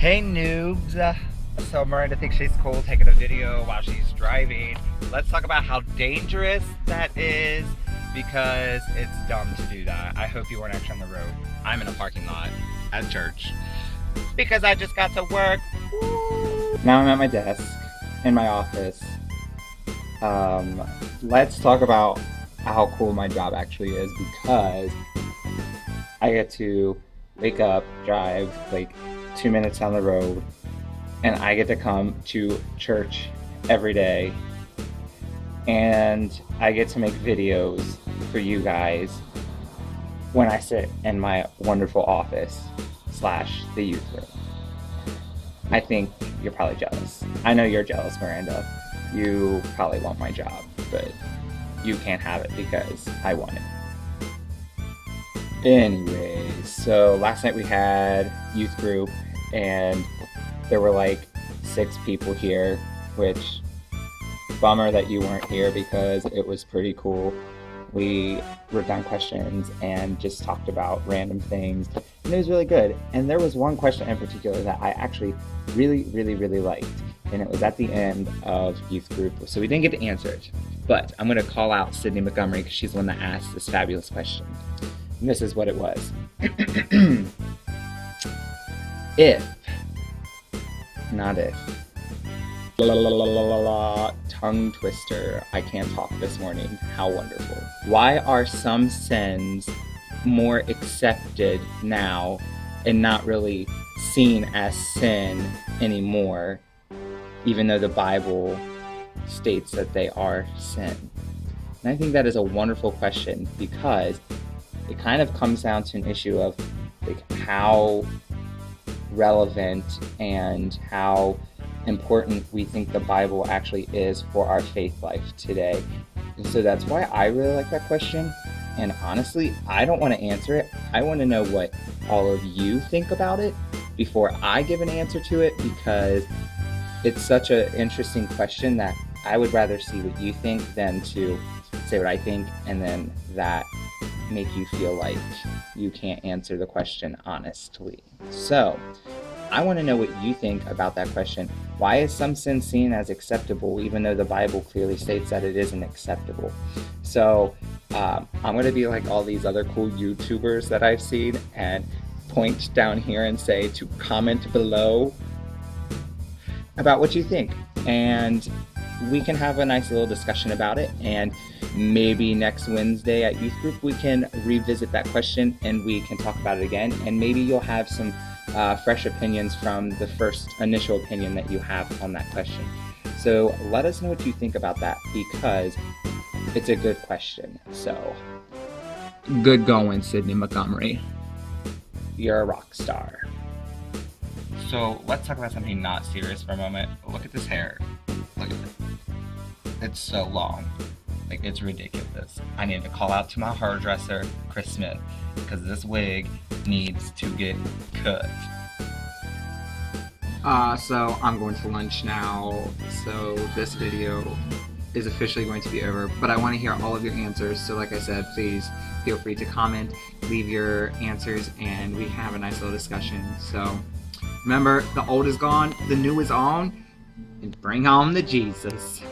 Hey noobs! So Miranda thinks she's cool taking a video while she's driving. Let's talk about how dangerous that is because it's dumb to do that. I hope you weren't actually on the road. I'm in a parking lot at church because I just got to work. Woo! Now I'm at my desk in my office. Let's talk about how cool my job actually is because I get to wake up, drive like 2 minutes down the road, and I get to come to church every day, and I get to make videos for you guys when I sit in my wonderful office / the youth room. I think you're probably jealous. I know you're jealous, Miranda. You probably want my job, but you can't have it because I want it. Anyways, so last night we had youth group and there were like 6 people here, which bummer that you weren't here because it was pretty cool. We wrote down questions and just talked about random things, and it was really good. And there was one question in particular that I actually really liked, and it was at the end of youth group, so we didn't get to answer it. But I'm going to call out Sydney Montgomery because she's the one that asked this fabulous question. And this is what it was. Not if. Tongue twister. I can't talk this morning. How wonderful. Why are some sins more accepted now and not really seen as sin anymore, even though the Bible states that they are sin? And I think that is a wonderful question because it kind of comes down to an issue of like how relevant and how important we think the Bible actually is for our faith life today. And so that's why I really like that question. And honestly, I don't want to answer it. I want to know what all of you think about it before I give an answer to it, because it's such an interesting question that I would rather see what you think than to say what I think and then that make you feel like you can't answer the question honestly. So I want to know what you think about that question. Why is some sin seen as acceptable even though the Bible clearly states that it isn't acceptable? So I'm going to be like all these other cool YouTubers that I've seen and point down here and say to comment below about what you think, and we can have a nice little discussion about it. And maybe next Wednesday at youth group we can revisit that question and we can talk about it again, and maybe you'll have some fresh opinions from the first initial opinion that you have on that question. So let us know what you think about that because it's a good question. So good going, Sydney Montgomery. You're a rock star. So let's talk about something not serious for a moment. Look at this hair. Look at it. It's so long. Like, it's ridiculous. I need to call out to my hairdresser, Chris Smith, because this wig needs to get cut. So I'm going to lunch now, so this video is officially going to be over, but I want to hear all of your answers. So like I said, please feel free to comment, leave your answers, and we have a nice little discussion. So remember, the old is gone, the new is on, and bring home the Jesus.